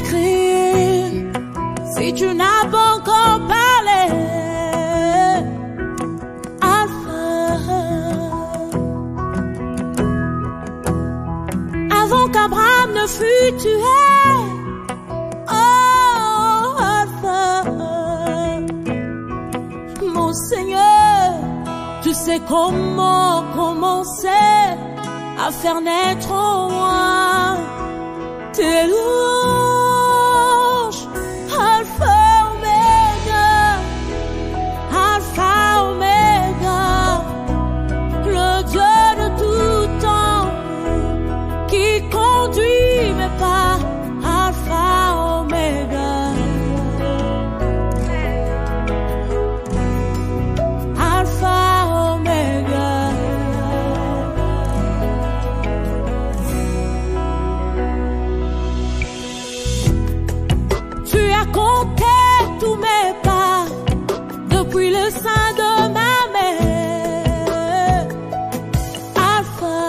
t'écrire si tu n'as pas encore parlé. Alpha, avant qu'Abraham ne fût tué. Oh, Alpha, mon Seigneur, tu sais comment commencer à faire naître en moi tes louanges. Alpha, Omega, Alpha, Omega, le Dieu de tout temps qui conduit mes pas. Alpha, Omega, Alpha, Omega. Tu as compté tous mes pas depuis le sein de ma mère. Alpha,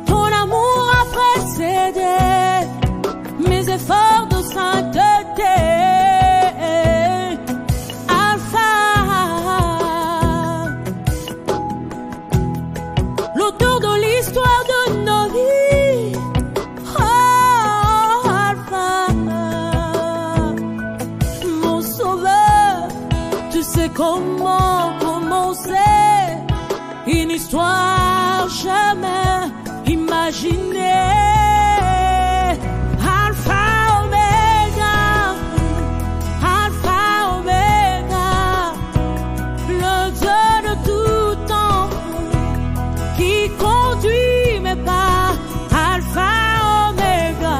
ton amour a précédé mes efforts de sainteté. Alpha, l'auteur de l'histoire de nos vies. Oh, Alpha, mon sauveur, tu sais comment commencer une histoire jamais imaginée. Alpha, Omega, Alpha, Omega, le Dieu de tout temps qui conduit mes pas. Alpha, Omega.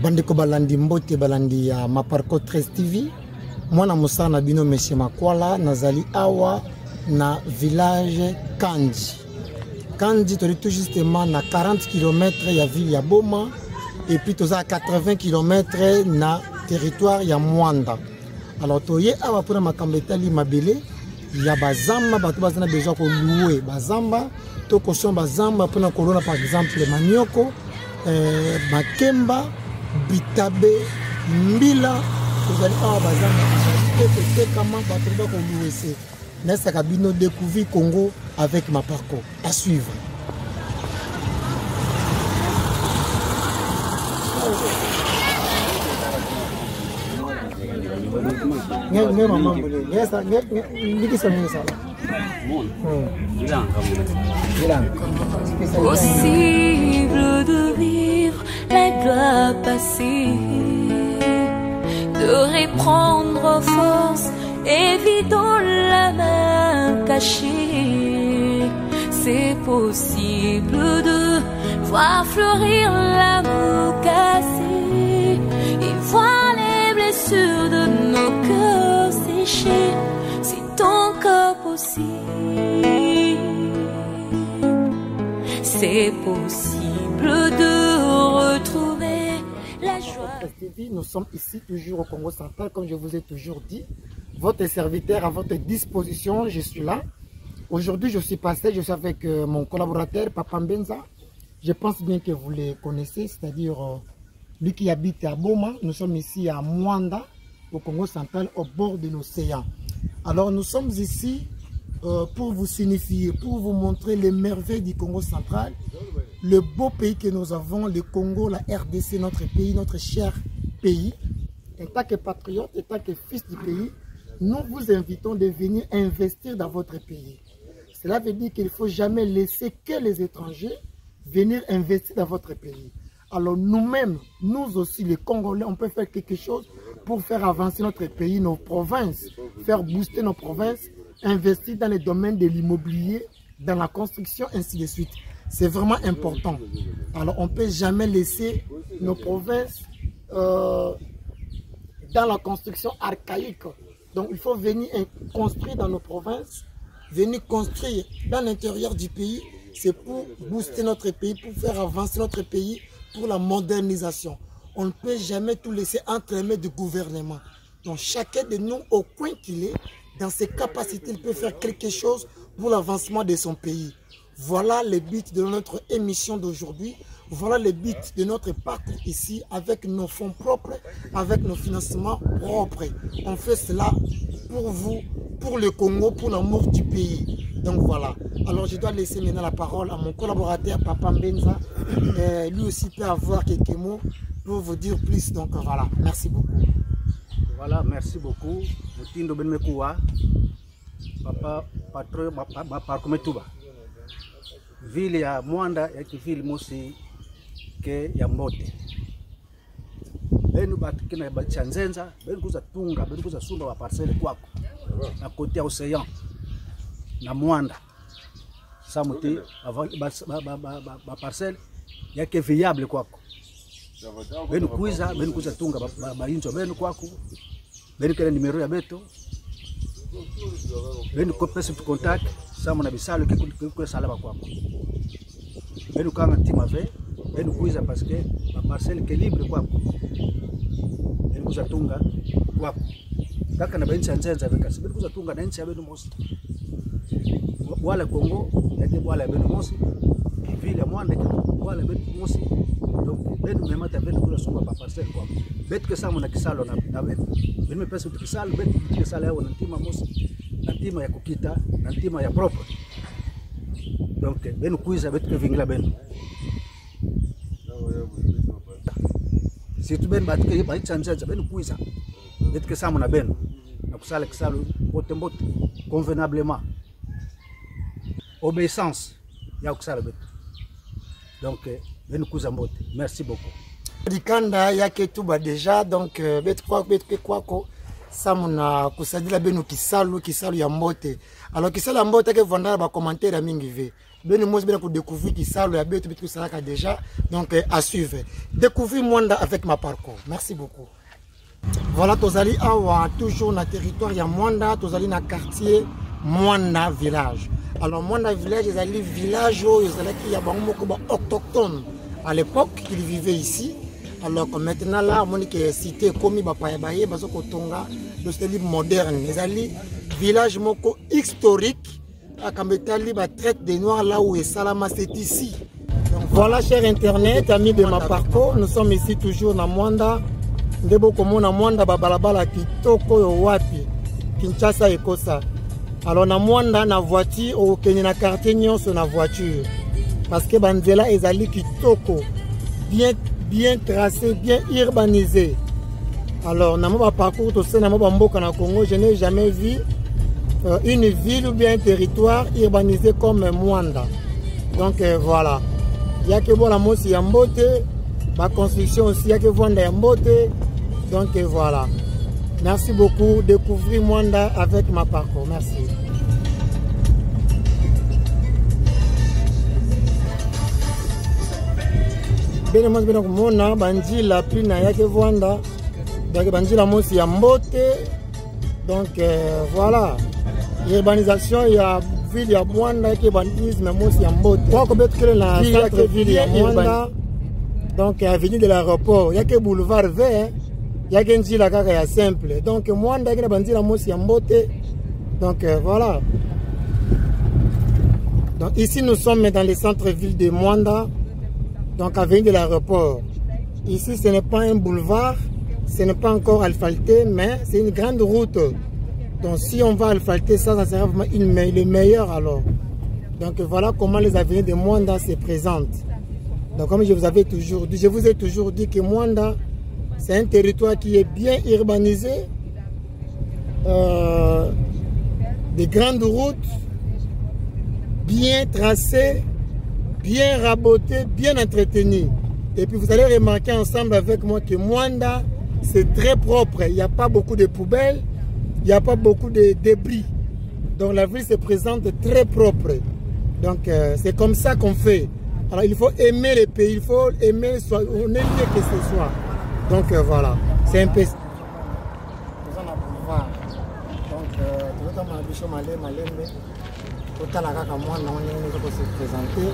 Bandeko balandi mbote balandi ya Maparco 13 TV. Mwana musana bino Monsieur Makwala nazali awa na village Kandi. Kandi toli tout justement na 40 km ya ville ya Boma et puis toza 80 km na territoire ya Mwanda. Alors toye awa pona makambetali mabele ya bazamba bato bazana besoin ko louer bazamba to koson bazamba pona kolona par exemple manioko makemba bitabe mbila tozali awa bazamba te comment bato ba ko louer c'est nessa kabino découvrir Congo avec Maparco à suivre. Possible de vivre la gloire passée, de reprendre force, évident la main cachée. C'est possible de voir fleurir l'amour cassé et voir les blessures de nos cœurs séchés. C'est encore possible. C'est possible de retrouver la joie. Nous sommes ici toujours au Congo central, comme je vous ai toujours dit. Votre serviteur à votre disposition, je suis là. Aujourd'hui, je suis passé, je suis avec mon collaborateur, Papa Mbenza. Je pense bien que vous les connaissez, c'est-à-dire lui qui habite à Boma. Nous sommes ici à Mwanda, au Congo central, au bord de l'océan. Alors, nous sommes ici pour vous signifier, pour vous montrer les merveilles du Congo central, le beau pays que nous avons, le Congo, la RDC, notre pays, notre cher pays. En tant que patriote, en tant que fils du pays, nous vous invitons de venir investir dans votre pays. Cela veut dire qu'il ne faut jamais laisser que les étrangers venir investir dans votre pays. Alors nous-mêmes, nous aussi les Congolais, on peut faire quelque chose pour faire avancer notre pays, nos provinces, faire booster nos provinces, investir dans les domaines de l'immobilier, dans la construction, ainsi de suite. C'est vraiment important. Alors on ne peut jamais laisser nos provinces dans la construction archaïque. Donc il faut venir construire dans nos provinces, venir construire dans l'intérieur du pays. C'est pour booster notre pays, pour faire avancer notre pays, pour la modernisation. On ne peut jamais tout laisser entre les mains du gouvernement. Donc chacun de nous, au coin qu'il est, dans ses capacités, il peut faire quelque chose pour l'avancement de son pays. Voilà le but de notre émission d'aujourd'hui. Voilà le but de notre parcours ici avec nos fonds propres, avec nos financements propres. On fait cela pour vous, pour le Congo, pour l'amour du pays. Donc voilà. Alors je dois laisser maintenant la parole à mon collaborateur Papa Mbenza. Lui aussi peut avoir quelques mots pour vous dire plus. Donc voilà. Merci beaucoup. Voilà, merci beaucoup. Mutindo Benmekouwa, Papa Patro, Parcours Metuba. Ville ya Mwanda ya kivili mosi ke ya Mbote. Benu batukina bachanzenza, benu kuza tunga, benu kuza sumba wa parcelle kwako. Na côté océan. Na Mwanda. Samuti ba parcelle yake viable kwako. Benu kuza tunga ba injo benu kwako. Benu kele numero ya beto. Benu kopesa tu contact sama na bisalo ke salaba kwako. Benu kama tima ve, benu kuiza parce que la parcelle est libre kwako. Benu kuza tunga kwako. Kaka na benchi nzenza avec kasi benu kuza tunga na nchi ya benu mosi. Wala Congo yake wala benu mosi. Vile Mwanda wala benu mosi. Donc benu memata benu kuza sumba pa parcelle kwako. Betu ke sama na kisalo na benu. Benu pesa tu kisalo betu kisalo yao na ntima mosi. Na ntima ya kukita, na ntima ya propre. Donc benu kuiza betu ke vingla benu. Si tu ben batke ba chanzaza benu kuiza. Betu ke sama na benu. Na kusala kisalo bote convenablement. Obéissance ya kusala betu. Donc benu kuiza mbote. Merci beaucoup. Dikanda yake tuba déjà donc betu kwako samuna kusadila benu kisalu ya Mbote. Alors kisalu ya Mbote ke vanda ba commentaire mingi ve. Benu mosi bena ko découvrir kisalu ya betu salaka déjà donc à suivre. Découvrir Mwanda avec ma parcours. Merci beaucoup. Voilà tozali awa toujours na territoire ya Mwanda, tozali na quartier Mwanda village. Alors Mwanda village ezali village ezali ki ya bango moko ba autochtone. À l'époque, ils vivaient ici. Alors que maintenant là, on est cité comme Bapayabaye, Bazokotonga, le style moderne. Les alliés, village moko historique, à Kambetali, traite des Noirs là où est Salama, c'est ici. Donc, voilà, cher internet, amis de ma parcours, nous sommes ici toujours dans Mwanda. Ndebo komo na Mwanda babalabala kitoko yo wapi, Kinshasa et Kosa. Alors na Mwanda na voiture, au Kenya na quartier nyonso na voiture. Parce que Banzela ezali kitoko, bien tracé, bien urbanisé. Alors, dans mon parcours, au Congo, je n'ai jamais vu une ville ou bien un territoire urbanisé comme Mwanda. Donc voilà. Il y a que bon la mosi ya Mbote, ma construction aussi, il y a que Mwanda ya Mbote. Donc voilà. Merci beaucoup. Découvrir Mwanda avec ma parcours. Merci. Bene mosi bene kumona banjila pina yake Vwanda donc banjila mosi ya Mbote donc voilà urbanisation ya ville ya Mwanda yake bandisme mosi ya Mbote kwa kobetu kile na centre ville ya Mwanda donc avenue de l'aéroport yake boulevard vert yake njila kaka ya simple donc Mwanda yake banjila mosi ya Mbote donc voilà. Donc ici nous sommes dans le centre-ville de Mwanda. Donc avenue de l'aéroport. Ici ce n'est pas un boulevard, ce n'est pas encore asphalté, mais c'est une grande route. Donc si on va asphalter ça, ça sera vraiment le meilleur alors. Donc voilà comment les avenues de Mwanda se présentent. Donc comme je vous ai toujours dit que Mwanda, c'est un territoire qui est bien urbanisé, des grandes routes, bien tracées, bien raboté, bien entretenu. Et puis vous allez remarquer ensemble avec moi que Mwanda, c'est très propre. Il n'y a pas beaucoup de poubelles, il n'y a pas beaucoup de débris. Donc la ville se présente très propre. Donc c'est comme ça qu'on fait. Alors il faut aimer le pays, il faut aimer, on aime que ce soit. Donc voilà, c'est un peu... Donc, autant la kaka moi non on peut se présenter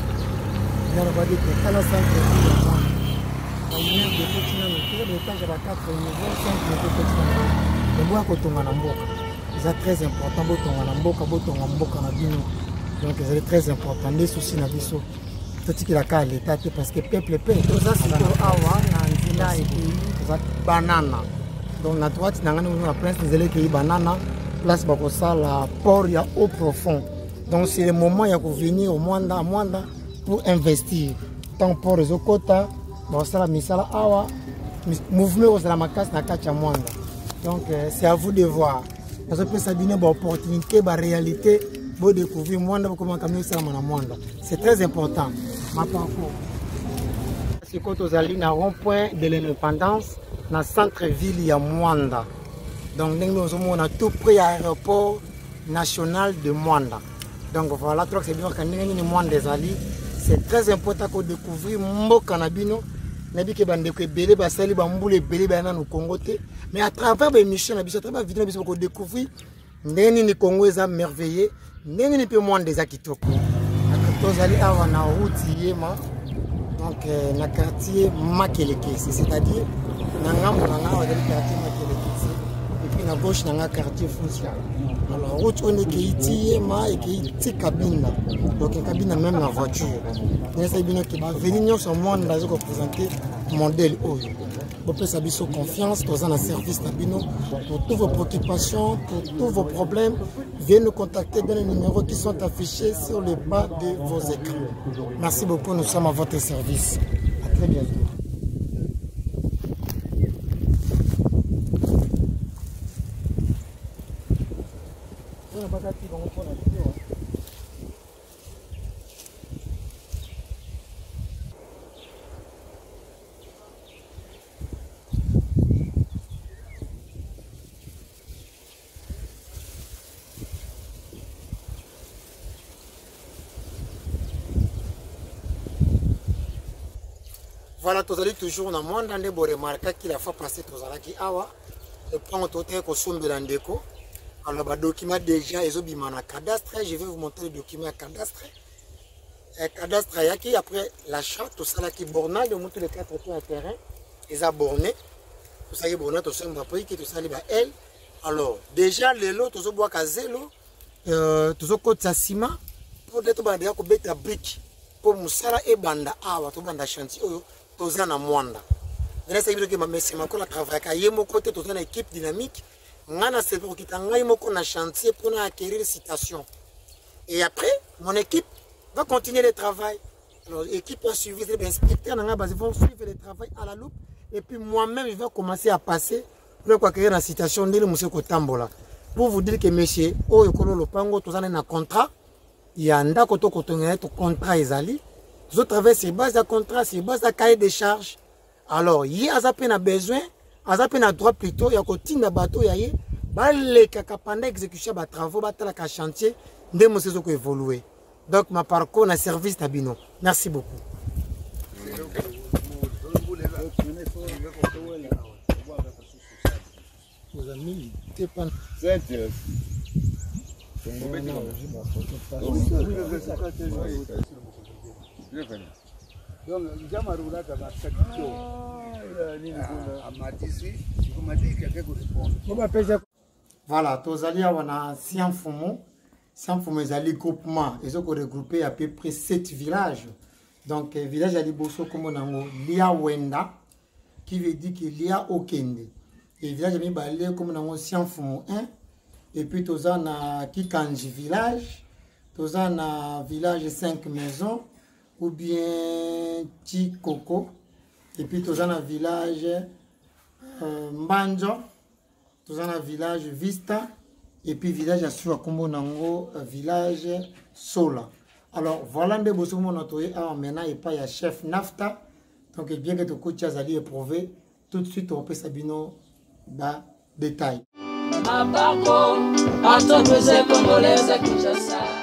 on va dire que quand on s'en fait on est de petit na mito de temps à 4 niveaux 5 niveaux petit na mboka kotonga na mboka c'est très important botonga na mboka na bino Donc c'est très important. Les soucis na biso. Tout ce qui la cale l'état parce que peuple paie. Tout ça c'est awa na nzela et banana. Donc la droite na ngana na place nzela qui banana place ba ko sala port ya eau profond. Donc c'est le moment ya ko venir au Mwanda pour investir. Tant pour les okota ba sala misala awa mouvement au la makasi na kacha Mwanda. Donc c'est à vous de voir. Parce que ça donne une opportunité, une réalité, pour découvrir Mwanda, comment caminer ça na Mwanda. C'est très important. Ma parcours. C'est quand vous allez dans rond-point de l'indépendance, dans le centre-ville de Mwanda. Donc nous sommes à tout près à l'aéroport national de Mwanda. Donc voilà, c'est bien quand nous sommes Mwanda des Ali. C'est très important de découvrir Mboka Nabino. Nabi ke bande ko belé ba sali ba mbule belé ba na no Congo te, mais à travers les missions na biso, à travers vidéo biso ko découvrir ndeni ni Congo eza merveilleux, ndeni ni pe Mwanda eza kitoko. Tozali awa na route yema, donc na quartier Makeleke, c'est-à-dire na ngambo na ngawa dans quartier Makeleke et puis na gauche na quartier Foncia. Alors route on est qui yema et qui cabine. Donc cabine même la voiture. Nous avons venir sur Mwanda pour présenter le modèle. Vous pouvez avoir confiance dans un service pour toutes vos préoccupations, pour tous vos problèmes. Venez nous contacter dans les numéros qui sont affichés sur le bas de vos écrans. Merci beaucoup, nous sommes à votre service. À très bientôt. Voilà, tu as toujours dans le monde, on a remarqué qu'il a fait passer tout ça qui awa. Et prendre tout le consomme de l'andéco. Alors, le document déjà, ils ont mis un cadastre. Je vais vous montrer le document cadastre. Le cadastre, après l'achat, tout ça qui est borné, de montrer les 4 tours à terrain. Ils ont borné. Tout ça qui est borné, tout ça qui tout ça elle. Alors, déjà, les lots, tout ça bois zélo, tout ça côté ciment, pour être bandé à couper la brique. Pour Moussala et Banda, tout banda chantier. Toza na Mwanda. Nana sabido ke mamesi makola travail ka yemo côté toza na équipe dynamique. Ngana c'est pour kitanga yemo na chantier pour na acquérir citation. Et après mon équipe va continuer le travail. Alors l'équipe va suivre les inspecteurs nanga vont suivre le travail à la loupe et puis moi-même je vais commencer à passer pour acquérir la citation de monsieur Kotambola. Pour vous dire que monsieur o ekolo lopango toza na contrat yanda koto kotonga to contrat ezali. Vous travaillez sur base de contrat, sur base de cahier de charges. Alors, il y a besoin, il y a droit plutôt, il y a un bateau, il y a pendant l'exécution de travaux, il y a un chantier, il y a évoluer. Donc, ma parcours na service d'Abino. Merci beaucoup. Vos amis, c'est pas... Voilà, Tozalia, on a Sianfumo. Sianfumo, ils ont groupement. Ils ont regroupé à peu près 7 villages. Donc, village à Liboso, comme on a Lia Wenda, qui veut dire qu'il y a Okende. Et village à Mibalé, comme on a Sianfumo 1. Et puis, Tozan a Kikanji village. Tozan a village 5 maisons. Ou bien Tikoko, et puis tous un village Mbanjo, tous un village Vista, et puis village Asura Kombo Nango, village Sola. Alors voilà des beaux moments maintenant et pas il chef Nafta, donc bien que tu coach Azali éprouvé, tout de suite on peut Sabino bas détail. Mabako, à ton musée congolais, c'est que je sais.